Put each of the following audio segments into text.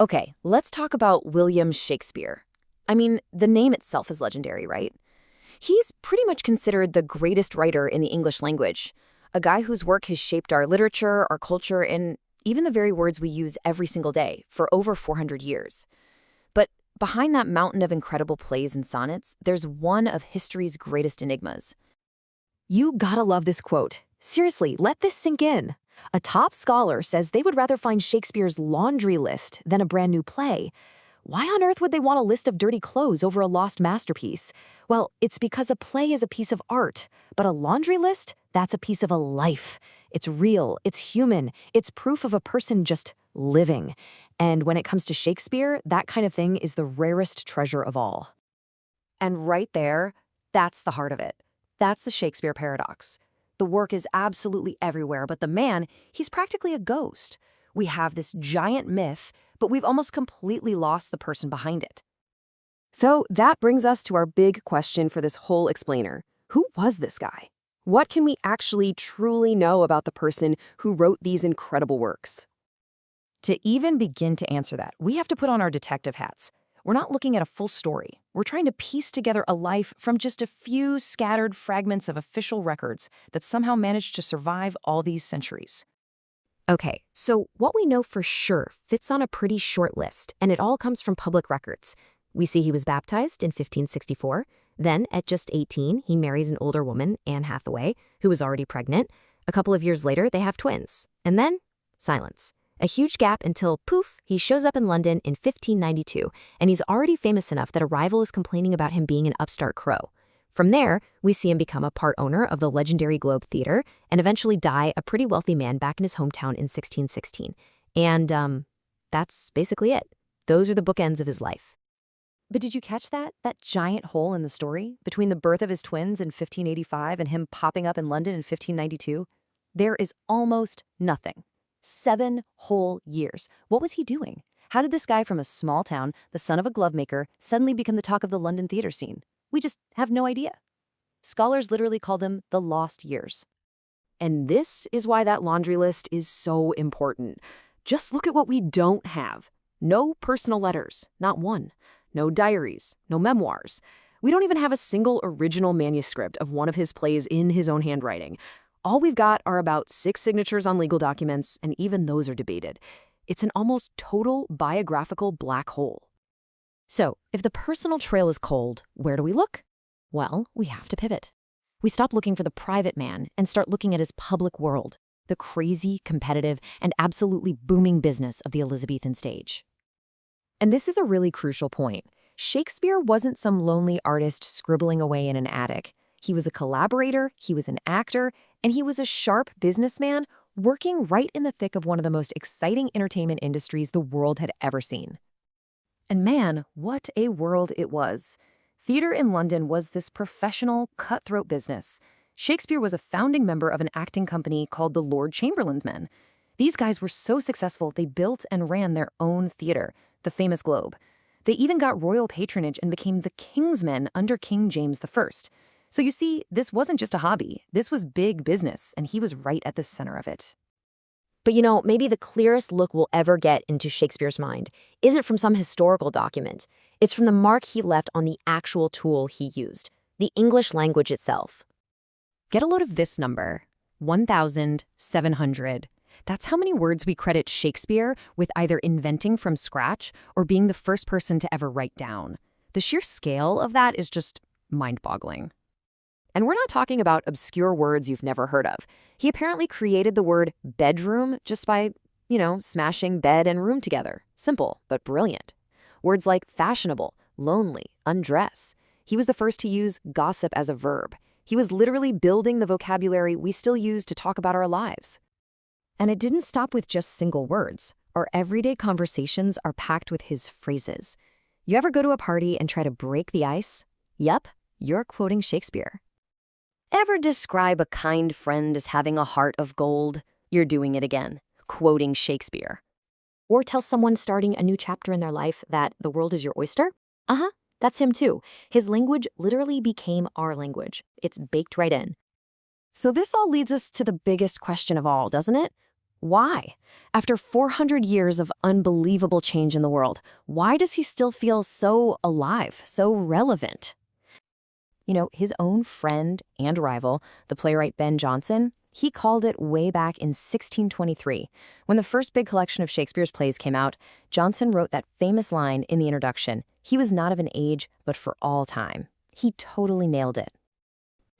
Okay, let's talk about William Shakespeare. I mean, the name itself is legendary, right? He's pretty much considered the greatest writer in the English language, a guy whose work has shaped our literature, our culture, and even the very words we use every single day for over 400 years. But behind that mountain of incredible plays and sonnets, there's one of history's greatest enigmas. You gotta love this quote. Seriously, let this sink in. A top scholar says they would rather find Shakespeare's laundry list than a brand new play. Why on earth would they want a list of dirty clothes over a lost masterpiece? Well, it's because a play is a piece of art, but a laundry list, that's a piece of a life. It's real, it's human, it's proof of a person just living. And when it comes to Shakespeare, that kind of thing is the rarest treasure of all. And right there, that's the heart of it. That's the Shakespeare paradox. The work is absolutely everywhere, but the man, he's practically a ghost. We have this giant myth, but we've almost completely lost the person behind it. So that brings us to our big question for this whole explainer. Who was this guy? What can we actually truly know about the person who wrote these incredible works? To even begin to answer that, we have to put on our detective hats. We're not looking at a full story. We're trying to piece together a life from just a few scattered fragments of official records that somehow managed to survive all these centuries. Okay, so what we know for sure fits on a pretty short list, and it all comes from public records. We see he was baptized in 1564. Then, at just 18, he marries an older woman, Anne Hathaway, who was already pregnant. A couple of years later, they have twins. And then, silence. A huge gap until, poof, he shows up in London in 1592, and he's already famous enough that a rival is complaining about him being an upstart crow. From there, we see him become a part owner of the legendary Globe Theatre and eventually die a pretty wealthy man back in his hometown in 1616. And that's basically it. Those are the bookends of his life. But did you catch that? That giant hole in the story between the birth of his twins in 1585 and him popping up in London in 1592? There is almost nothing. 7 whole years. What was he doing? How did this guy from a small town, the son of a glovemaker, suddenly become the talk of the London theater scene? We just have no idea. Scholars literally call them the lost years. And this is why that laundry list is so important. Just look at what we don't have. No personal letters, not one. No diaries, no memoirs. We don't even have a single original manuscript of one of his plays in his own handwriting. All we've got are about 6 signatures on legal documents, and even those are debated. It's an almost total biographical black hole. So, if the personal trail is cold, where do we look? Well, we have to pivot. We stop looking for the private man and start looking at his public world, the crazy, competitive, and absolutely booming business of the Elizabethan stage. And this is a really crucial point. Shakespeare wasn't some lonely artist scribbling away in an attic. He was a collaborator, he was an actor, and he was a sharp businessman working right in the thick of one of the most exciting entertainment industries the world had ever seen. And man, what a world it was. Theater in London was this professional, cutthroat business. Shakespeare was a founding member of an acting company called the Lord Chamberlain's Men. These guys were so successful they built and ran their own theater, the famous Globe. They even got royal patronage and became the King's Men under King James I. So you see, this wasn't just a hobby. This was big business, and he was right at the center of it. But maybe the clearest look we'll ever get into Shakespeare's mind isn't from some historical document. It's from the mark he left on the actual tool he used, the English language itself. Get a load of this number, 1,700. That's how many words we credit Shakespeare with either inventing from scratch or being the first person to ever write down. The sheer scale of that is just mind-boggling. And we're not talking about obscure words you've never heard of. He apparently created the word bedroom just by, smashing bed and room together. Simple, but brilliant. Words like fashionable, lonely, undress. He was the first to use gossip as a verb. He was literally building the vocabulary we still use to talk about our lives. And it didn't stop with just single words. Our everyday conversations are packed with his phrases. You ever go to a party and try to break the ice? Yep, you're quoting Shakespeare. Ever describe a kind friend as having a heart of gold? You're doing it again, quoting Shakespeare. Or tell someone starting a new chapter in their life that the world is your oyster? That's him too. His language literally became our language. It's baked right in. So this all leads us to the biggest question of all, doesn't it? Why? After 400 years of unbelievable change in the world, why does he still feel so alive, so relevant? His own friend and rival, the playwright Ben Jonson, he called it way back in 1623. When the first big collection of Shakespeare's plays came out, Jonson wrote that famous line in the introduction, "He was not of an age, but for all time." He totally nailed it.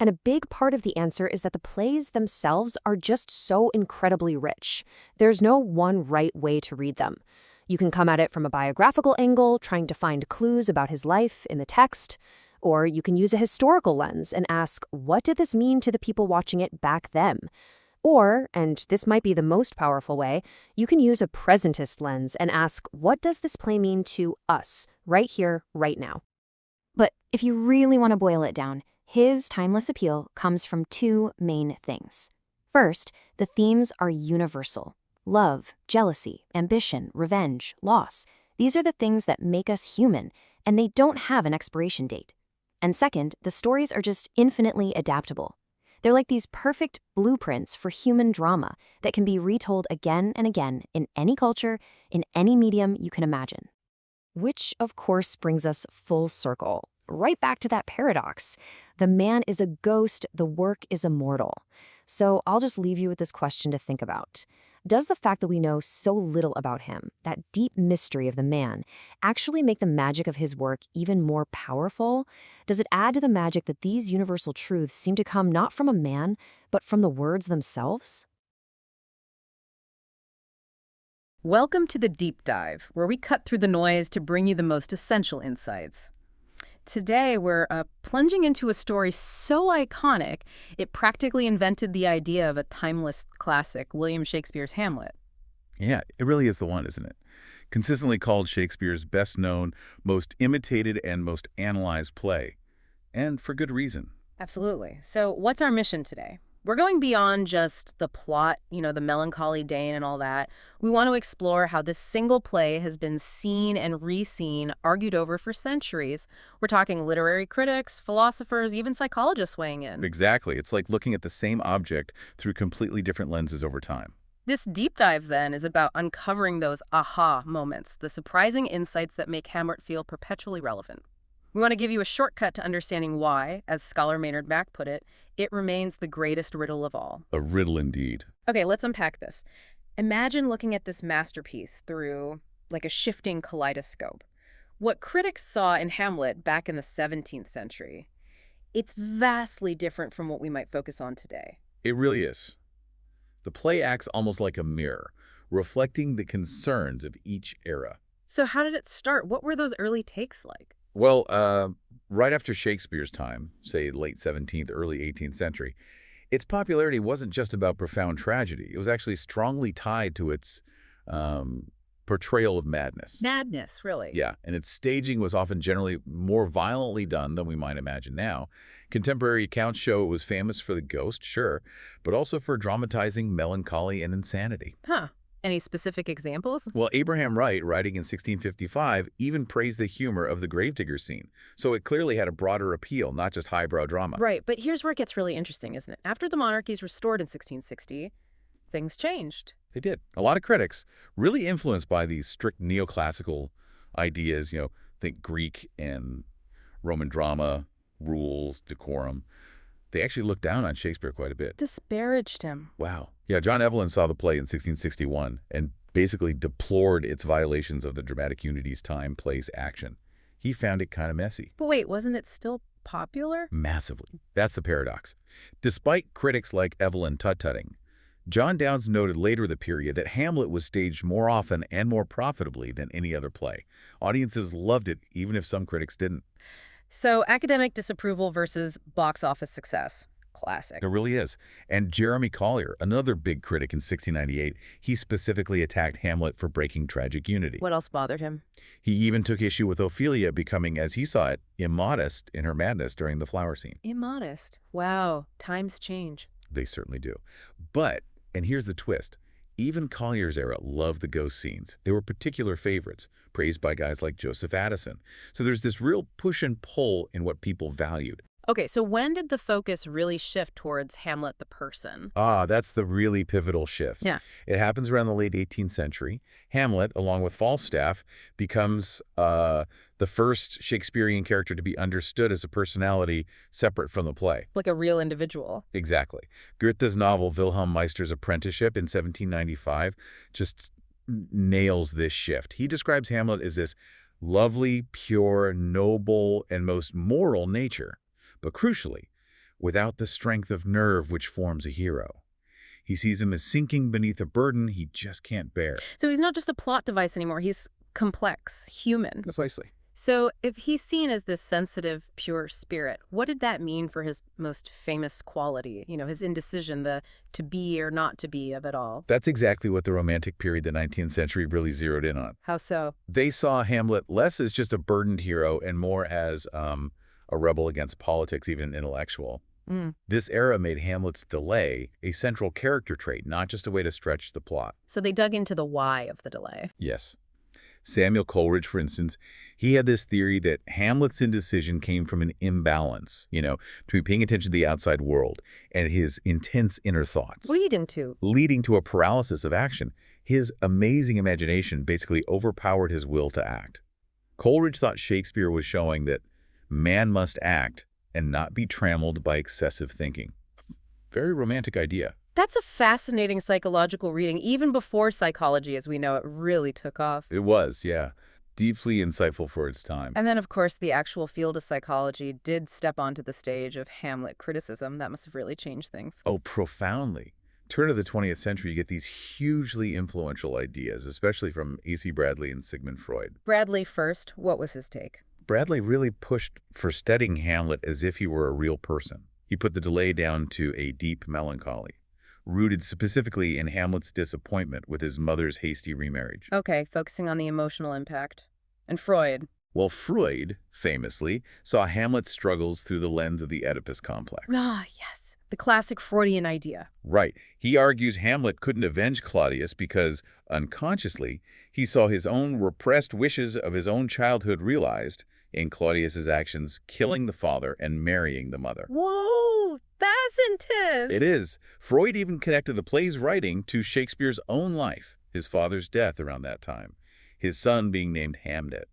And a big part of the answer is that the plays themselves are just so incredibly rich. There's no one right way to read them. You can come at it from a biographical angle, trying to find clues about his life in the text, or you can use a historical lens and ask, what did this mean to the people watching it back then? Or, and this might be the most powerful way, you can use a presentist lens and ask, what does this play mean to us, right here, right now? But if you really want to boil it down, his timeless appeal comes from two main things. First, the themes are universal. Love, jealousy, ambition, revenge, loss. These are the things that make us human, and they don't have an expiration date. And second, the stories are just infinitely adaptable. They're like these perfect blueprints for human drama that can be retold again and again in any culture, in any medium you can imagine. Which, of course, brings us full circle, right back to that paradox. The man is a ghost, the work is immortal. So I'll just leave you with this question to think about. Does the fact that we know so little about him, that deep mystery of the man, actually make the magic of his work even more powerful? Does it add to the magic that these universal truths seem to come not from a man, but from the words themselves? Welcome to the Deep Dive, where we cut through the noise to bring you the most essential insights. Today, we're plunging into a story so iconic, it practically invented the idea of a timeless classic, William Shakespeare's Hamlet. Yeah, it really is the one, isn't it? Consistently called Shakespeare's best-known, most imitated, and most analyzed play. And for good reason. Absolutely. So what's our mission today? We're going beyond just the plot, the melancholy Dane and all that. We want to explore how this single play has been seen and re-seen, argued over for centuries. We're talking literary critics, philosophers, even psychologists weighing in. Exactly. It's like looking at the same object through completely different lenses over time. This deep dive, then, is about uncovering those aha moments, the surprising insights that make Hamlet feel perpetually relevant. We want to give you a shortcut to understanding why, as scholar Maynard Mack put it, it remains the greatest riddle of all. A riddle indeed. Okay, let's unpack this. Imagine looking at this masterpiece through, like, a shifting kaleidoscope. What critics saw in Hamlet back in the 17th century, it's vastly different from what we might focus on today. It really is. The play acts almost like a mirror, reflecting the concerns of each era. So how did it start? What were those early takes like? Well, right after Shakespeare's time, say late 17th, early 18th century, its popularity wasn't just about profound tragedy. It was actually strongly tied to its portrayal of madness. Madness, really? Yeah, and its staging was often generally more violently done than we might imagine now. Contemporary accounts show it was famous for the ghost, sure, but also for dramatizing melancholy and insanity. Huh. Any specific examples? Well, Abraham Wright, writing in 1655, even praised the humor of the gravedigger scene. So it clearly had a broader appeal, not just highbrow drama. Right, but here's where it gets really interesting, isn't it? After the monarchy is restored in 1660, things changed. They did. A lot of critics, really influenced by these strict neoclassical ideas, think Greek and Roman drama, rules, decorum. They actually looked down on Shakespeare quite a bit. Disparaged him. Wow. Yeah, John Evelyn saw the play in 1661 and basically deplored its violations of the dramatic unity's time, place, action. He found it kind of messy. But wait, wasn't it still popular? Massively. That's the paradox. Despite critics like Evelyn tut-tutting, John Downes noted later in the period that Hamlet was staged more often and more profitably than any other play. Audiences loved it, even if some critics didn't. So academic disapproval versus box office success. Classic. It really is. And Jeremy Collier, another big critic in 1698, he specifically attacked Hamlet for breaking tragic unity. What else bothered him? He even took issue with Ophelia becoming, as he saw it, immodest in her madness during the flower scene. Immodest. Wow, times change. They certainly do. But, and here's the twist, even Collier's era loved the ghost scenes. They were particular favorites, praised by guys like Joseph Addison. So there's this real push and pull in what people valued. Okay, so when did the focus really shift towards Hamlet the person? Ah, that's the really pivotal shift. Yeah. It happens around the late 18th century. Hamlet, along with Falstaff, becomes the first Shakespearean character to be understood as a personality separate from the play. Like a real individual. Exactly. Goethe's novel Wilhelm Meister's Apprenticeship in 1795 just nails this shift. He describes Hamlet as this lovely, pure, noble, and most moral nature, but crucially, without the strength of nerve which forms a hero. He sees him as sinking beneath a burden he just can't bear. So he's not just a plot device anymore, he's complex, human. Precisely. So if he's seen as this sensitive, pure spirit, what did that mean for his most famous quality? His indecision, the to be or not to be of it all. That's exactly what the Romantic period, the 19th century, really zeroed in on. How so? They saw Hamlet less as just a burdened hero and more as a rebel against politics, even an intellectual. This era made Hamlet's delay a central character trait, not just a way to stretch the plot. So they dug into the why of the delay. Yes. Samuel Coleridge, for instance, he had this theory that Hamlet's indecision came from an imbalance, between paying attention to the outside world and his intense inner thoughts. Leading to. Leading to a paralysis of action. His amazing imagination basically overpowered his will to act. Coleridge thought Shakespeare was showing that man must act and not be trammeled by excessive thinking. Very romantic idea. That's a fascinating psychological reading, even before psychology as we know it really took off. It was, yeah. Deeply insightful for its time. And then, of course, the actual field of psychology did step onto the stage of Hamlet criticism. That must have really changed things. Oh, profoundly. Turn of the 20th century, you get these hugely influential ideas, especially from A.C. Bradley and Sigmund Freud. Bradley first, what was his take? Bradley really pushed for studying Hamlet as if he were a real person. He put the delay down to a deep melancholy, rooted specifically in Hamlet's disappointment with his mother's hasty remarriage. Okay, focusing on the emotional impact. And Freud. Well, Freud, famously, saw Hamlet's struggles through the lens of the Oedipus complex. Ah, yes. The classic Freudian idea. Right. He argues Hamlet couldn't avenge Claudius because, unconsciously, he saw his own repressed wishes of his own childhood realized in Claudius's actions, killing the father and marrying the mother. Whoa, that's intense. It is. Freud even connected the play's writing to Shakespeare's own life, his father's death around that time, his son being named Hamnet.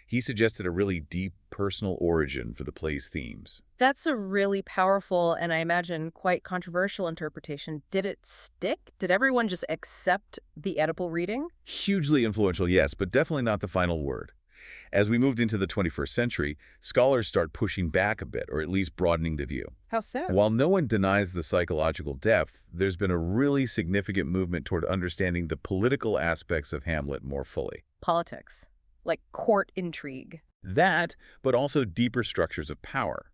He suggested a really deep personal origin for the play's themes. That's a really powerful and I imagine quite controversial interpretation. Did it stick? Did everyone just accept the Oedipal reading? Hugely influential, yes, but definitely not the final word. As we moved into the 21st century, scholars start pushing back a bit, or at least broadening the view. How so? While no one denies the psychological depth, there's been a really significant movement toward understanding the political aspects of Hamlet more fully. Politics. Like court intrigue. That, but also deeper structures of power.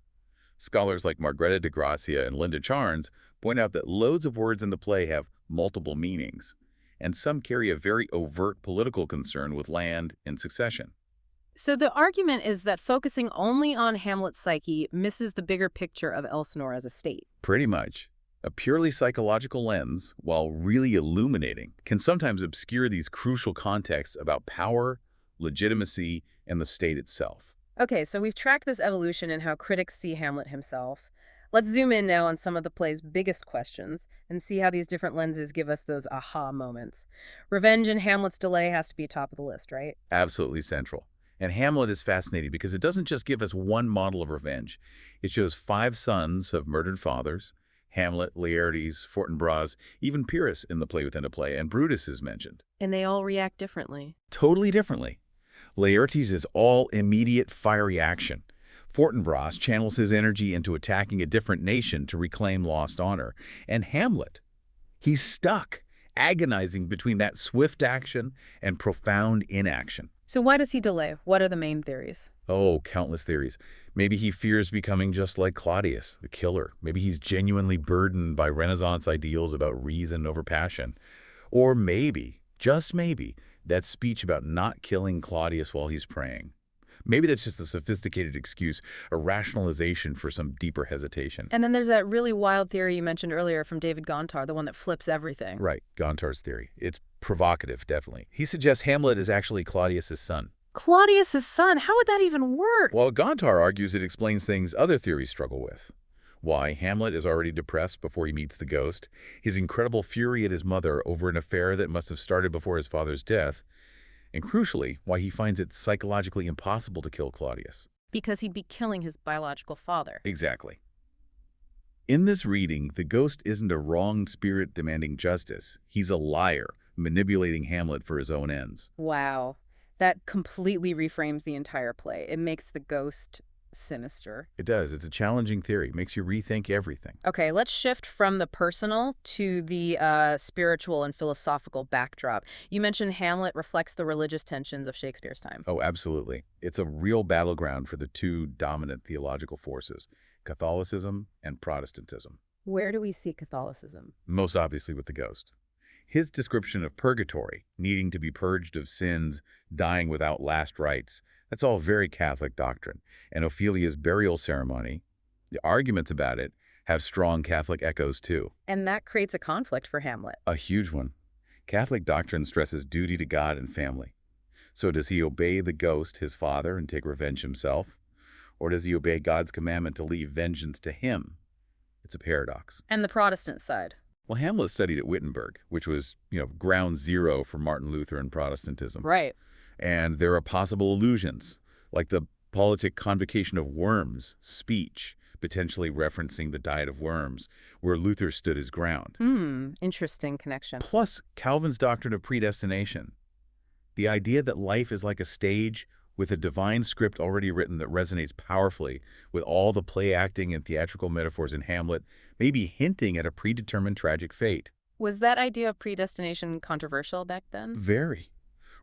Scholars like Margreta de Gracia and Linda Charnes point out that loads of words in the play have multiple meanings, and some carry a very overt political concern with land and succession. So the argument is that focusing only on Hamlet's psyche misses the bigger picture of Elsinore as a state. Pretty much. A purely psychological lens, while really illuminating, can sometimes obscure these crucial contexts about power, legitimacy, and the state itself. Okay, so we've tracked this evolution in how critics see Hamlet himself. Let's zoom in now on some of the play's biggest questions and see how these different lenses give us those aha moments. Revenge and Hamlet's delay has to be top of the list, right? Absolutely central. And Hamlet is fascinating because it doesn't just give us one model of revenge. It shows 5 sons of murdered fathers, Hamlet, Laertes, Fortinbras, even Pyrrhus in the play within a play, and Brutus is mentioned. And they all react differently. Totally differently. Laertes is all immediate fiery action. Fortinbras channels his energy into attacking a different nation to reclaim lost honor. And Hamlet, he's stuck, agonizing between that swift action and profound inaction. So why does he delay? What are the main theories? Oh, countless theories. Maybe he fears becoming just like Claudius, the killer. Maybe he's genuinely burdened by Renaissance ideals about reason over passion. Or maybe, just maybe, that speech about not killing Claudius while he's praying. Maybe that's just a sophisticated excuse, a rationalization for some deeper hesitation. And then there's that really wild theory you mentioned earlier from David Gontar, the one that flips everything. Right, Gontar's theory. It's provocative, definitely. He suggests Hamlet is actually Claudius's son. Claudius's son, how would that even work? While Gontar argues it explains things other theories struggle with. Why Hamlet is already depressed before he meets the ghost, his incredible fury at his mother over an affair that must have started before his father's death, and crucially, why he finds it psychologically impossible to kill Claudius. Because he'd be killing his biological father. Exactly. In this reading, the ghost isn't a wronged spirit demanding justice. He's a liar, manipulating Hamlet for his own ends. Wow. That completely reframes the entire play. It makes the ghost sinister. It does. It's a challenging theory. Makes you rethink everything. Okay, let's shift from the personal to the spiritual and philosophical backdrop. You mentioned Hamlet reflects the religious tensions of Shakespeare's time. Oh, absolutely. It's a real battleground for the two dominant theological forces, Catholicism and Protestantism. Where do we see Catholicism? Most obviously with the ghost. His description of purgatory, needing to be purged of sins, dying without last rites, that's all very Catholic doctrine. And Ophelia's burial ceremony, the arguments about it, have strong Catholic echoes too. And that creates a conflict for Hamlet. A huge one. Catholic doctrine stresses duty to God and family. So does he obey the ghost, his father, and take revenge himself? Or does he obey God's commandment to leave vengeance to him? It's a paradox. And the Protestant side. Well, Hamlet studied at Wittenberg, which was, ground zero for Martin Luther and Protestantism. Right. And there are possible allusions, like the politic convocation of worms, speech, potentially referencing the diet of worms, where Luther stood his ground. Interesting connection. Plus, Calvin's doctrine of predestination. The idea that life is like a stage with a divine script already written that resonates powerfully with all the play acting and theatrical metaphors in Hamlet, maybe hinting at a predetermined tragic fate. Was that idea of predestination controversial back then? Very.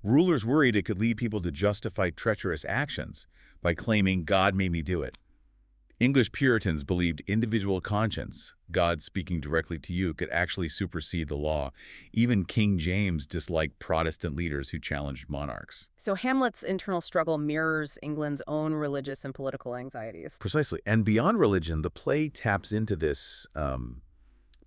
Rulers worried it could lead people to justify treacherous actions by claiming God made me do it. English Puritans believed individual conscience, God speaking directly to you, could actually supersede the law. Even King James disliked Protestant leaders who challenged monarchs. So Hamlet's internal struggle mirrors England's own religious and political anxieties. Precisely. And beyond religion, the play taps into this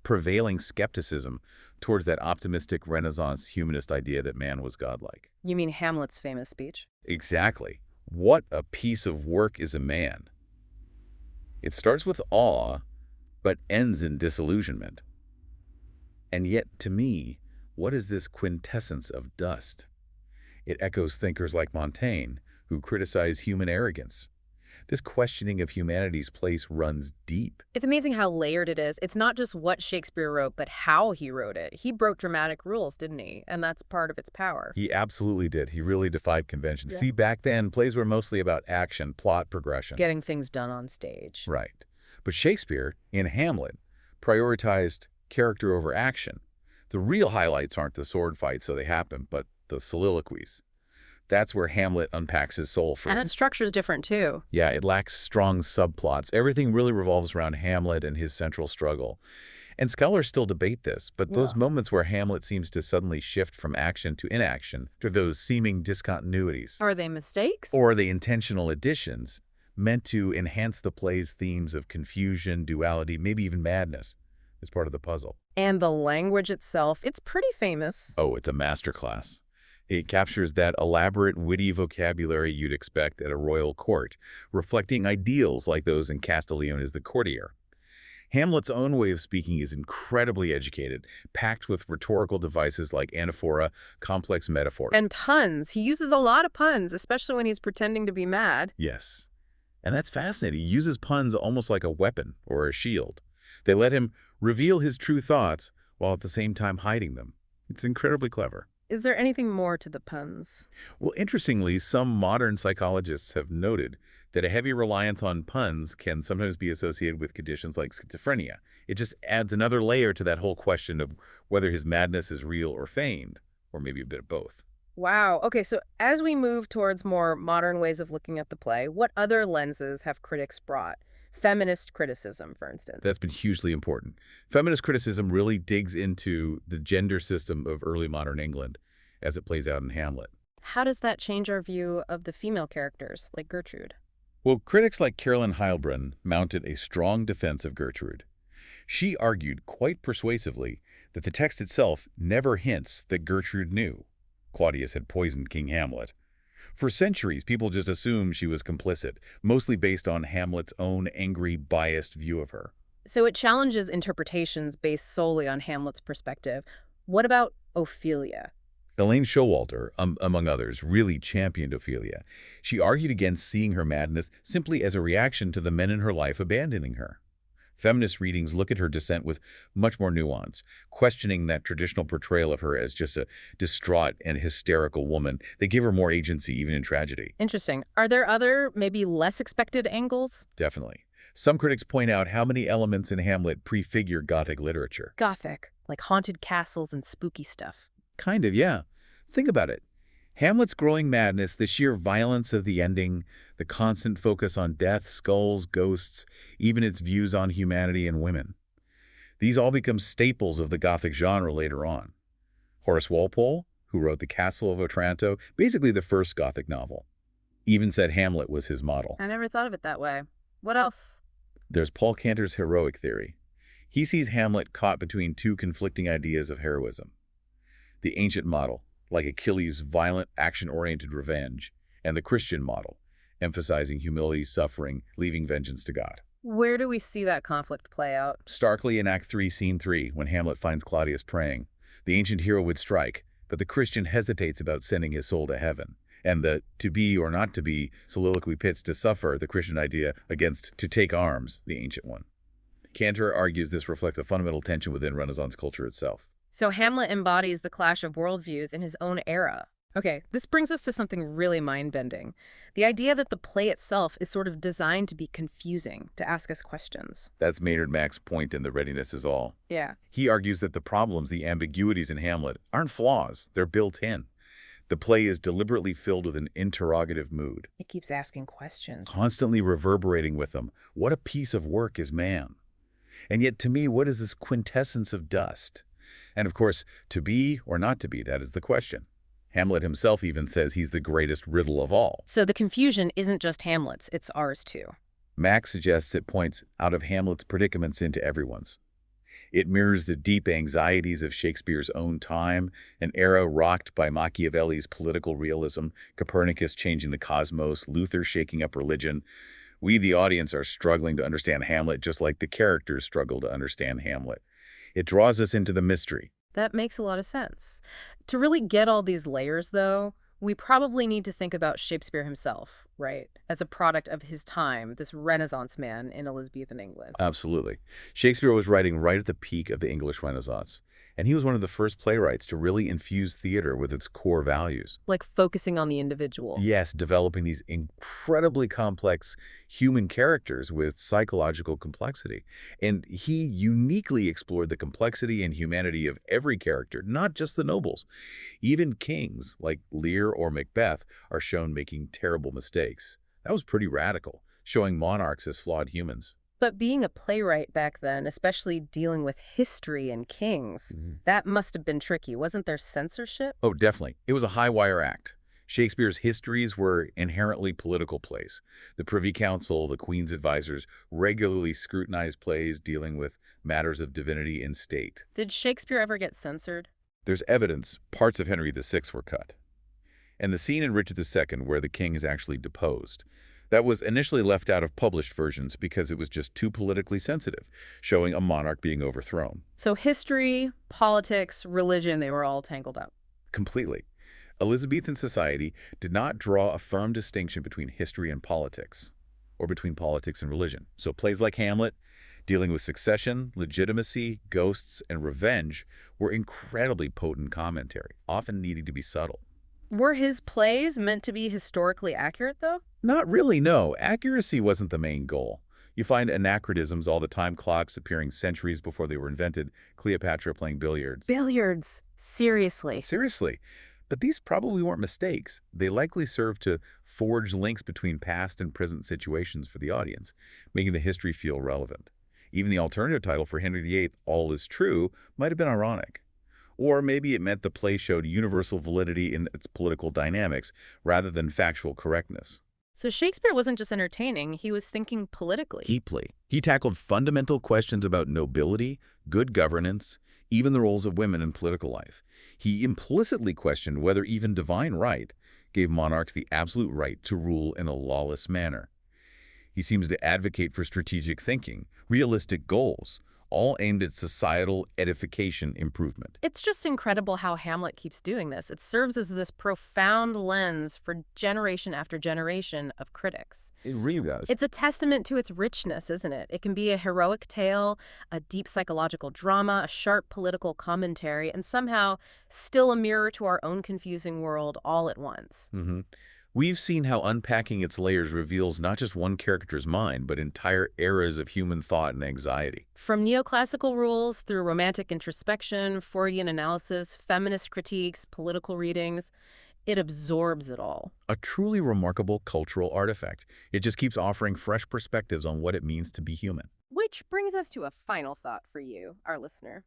prevailing skepticism towards that optimistic Renaissance humanist idea that man was godlike. You mean Hamlet's famous speech? Exactly. What a piece of work is a man? It starts with awe, but ends in disillusionment. And yet, to me, what is this quintessence of dust? It echoes thinkers like Montaigne, who criticize human arrogance. This questioning of humanity's place runs deep. It's amazing how layered it is. It's not just what Shakespeare wrote, but how he wrote it. He broke dramatic rules, didn't he? And that's part of its power. He absolutely did. He really defied convention. Yeah. See, back then, plays were mostly about action, plot, progression. Getting things done on stage. Right. But Shakespeare, in Hamlet, prioritized character over action. The real highlights aren't the sword fights, so they happen, but the soliloquies. That's where Hamlet unpacks his soul for And us. its structure's different, too. Yeah, it lacks strong subplots. Everything really revolves around Hamlet and his central struggle. And scholars still debate this, but those moments where Hamlet seems to suddenly shift from action to inaction, to those seeming discontinuities, Are they mistakes? or are they intentional additions meant to enhance the play's themes of confusion, duality, maybe even madness, as part of the puzzle? And the language itself, it's pretty famous. Oh, it's a masterclass. It captures that elaborate, witty vocabulary you'd expect at a royal court, reflecting ideals like those in Castiglione's The Courtier. Hamlet's own way of speaking is incredibly educated, packed with rhetorical devices like anaphora, complex metaphors. And puns. He uses a lot of puns, especially when he's pretending to be mad. Yes. And that's fascinating. He uses puns almost like a weapon or a shield. They let him reveal his true thoughts while at the same time hiding them. It's incredibly clever. Is there anything more to the puns? Well, interestingly, some modern psychologists have noted that a heavy reliance on puns can sometimes be associated with conditions like schizophrenia. It just adds another layer to that whole question of whether his madness is real or feigned, or maybe a bit of both. Wow. Okay, so as we move towards more modern ways of looking at the play, what other lenses have critics brought? Feminist criticism, for instance. That's been hugely important. Feminist criticism really digs into the gender system of early modern England as it plays out in Hamlet. How does that change our view of the female characters, like Gertrude? Well, Critics like Carolyn Heilbrunn mounted a strong defense of Gertrude. She argued quite persuasively that the text itself never hints that Gertrude knew Claudius had poisoned King Hamlet. For centuries, people just assumed she was complicit, mostly based on Hamlet's own angry, biased view of her. So it challenges interpretations based solely on Hamlet's perspective. What about Ophelia? Elaine Showalter, among others, really championed Ophelia. She argued against seeing her madness simply as a reaction to the men in her life abandoning her. Feminist readings look at her dissent with much more nuance, questioning that traditional portrayal of her as just a distraught and hysterical woman. They give her more agency even in tragedy. Interesting. Are there other, maybe less expected angles? Definitely. Some critics point out how many elements in Hamlet prefigure Gothic literature. Gothic, like haunted castles and spooky stuff. Kind of, yeah. Think about it. Hamlet's growing madness, the sheer violence of the ending, the constant focus on death, skulls, ghosts, even its views on humanity and women. These all become staples of the Gothic genre later on. Horace Walpole, who wrote The Castle of Otranto, basically the first Gothic novel, even said Hamlet was his model. I never thought of it that way. What else? There's Paul Cantor's heroic theory. He sees Hamlet caught between two conflicting ideas of heroism. The ancient model, like Achilles' violent, action-oriented revenge, and the Christian model, emphasizing humility, suffering, leaving vengeance to God. Where do we see that conflict play out? Starkly in Act 3, Scene 3, when Hamlet finds Claudius praying. The ancient hero would strike, but the Christian hesitates about sending his soul to heaven. And the to be or not to be soliloquy pits to suffer, the Christian idea, against to take arms, the ancient one. Cantor argues this reflects a fundamental tension within Renaissance culture itself. So Hamlet embodies the clash of worldviews in his own era. Okay, this brings us to something really mind-bending. The idea that the play itself is sort of designed to be confusing, to ask us questions. That's Maynard Mack's point in The Readiness Is All. Yeah. He argues that the problems, the ambiguities in Hamlet, aren't flaws, they're built in. The play is deliberately filled with an interrogative mood, It keeps asking questions. constantly reverberating with them. What a piece of work is man? And yet, to me, what is this quintessence of dust? And of course, to be or not to be, that is the question. Hamlet himself even says he's the greatest riddle of all. So the confusion isn't just Hamlet's, it's ours too. Max suggests it points out of Hamlet's predicaments into everyone's. It mirrors the deep anxieties of Shakespeare's own time, an era rocked by Machiavelli's political realism, Copernicus changing the cosmos, Luther shaking up religion. We, the audience, are struggling to understand Hamlet just like the characters struggle to understand Hamlet. It draws us into the mystery. That makes a lot of sense. To really get all these layers, though, we probably need to think about Shakespeare himself, right? As a product of his time, this Renaissance man in Elizabethan England. Absolutely. Shakespeare was writing right at the peak of the English Renaissance, and he was one of the first playwrights to really infuse theater with its core values. Like focusing on the individual. Yes, developing these incredibly complex human characters with psychological complexity. And he uniquely explored the complexity and humanity of every character, not just the nobles. Even kings, like Lear or Macbeth, are shown making terrible mistakes. That was pretty radical, showing monarchs as flawed humans. But being a playwright back then, especially dealing with history and kings, that must have been tricky. Wasn't there censorship? Oh, definitely. It was a high-wire act. Shakespeare's histories were inherently political plays. The Privy Council, the Queen's advisors, regularly scrutinized plays dealing with matters of divinity and state. Did Shakespeare ever get censored? There's evidence parts of Henry VI were cut. And the scene in Richard II where the king is actually deposed, that was initially left out of published versions because it was just too politically sensitive, showing a monarch being overthrown. So history, politics, religion, they were all tangled up. Completely. Elizabethan society did not draw a firm distinction between history and politics, or between politics and religion. So plays like Hamlet, dealing with succession, legitimacy, ghosts, and revenge, were incredibly potent commentary, often needing to be subtle. Were his plays meant to be historically accurate, though? Not really, no. Accuracy wasn't the main goal. You find anachronisms all the time, clocks appearing centuries before they were invented, Cleopatra playing billiards. Billiards. Seriously. Seriously. But these probably weren't mistakes. They likely served to forge links between past and present situations for the audience, making the history feel relevant. Even the alternative title for Henry VIII, All Is True, might have been ironic. Or maybe it meant the play showed universal validity in its political dynamics rather than factual correctness. So Shakespeare wasn't just entertaining, he was thinking politically. Deeply. He tackled fundamental questions about nobility, good governance, even the roles of women in political life. He implicitly questioned whether even divine right gave monarchs the absolute right to rule in a lawless manner. He seems to advocate for strategic thinking, realistic goals, all aimed at societal edification improvement. It's just incredible how Hamlet keeps doing this. It serves as this profound lens for generation after generation of critics. It really does. It's a testament to its richness, isn't it? It can be a heroic tale, a deep psychological drama, a sharp political commentary, and somehow still a mirror to our own confusing world all at once. We've seen how unpacking its layers reveals not just one character's mind, but entire eras of human thought and anxiety. From neoclassical rules through romantic introspection, Freudian analysis, feminist critiques, political readings, it absorbs it all. A truly remarkable cultural artifact. It just keeps offering fresh perspectives on what it means to be human. Which brings us to a final thought for you, our listener.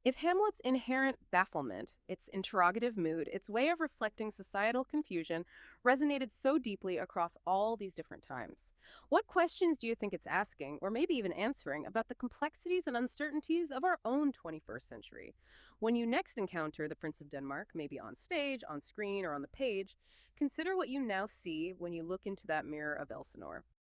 If Hamlet's inherent bafflement, its interrogative mood, its way of reflecting societal confusion resonated so deeply across all these different times, what questions do you think it's asking, or maybe even answering, about the complexities and uncertainties of our own 21st century? When you next encounter the Prince of Denmark, maybe on stage, on screen, or on the page, consider what you now see when you look into that mirror of Elsinore.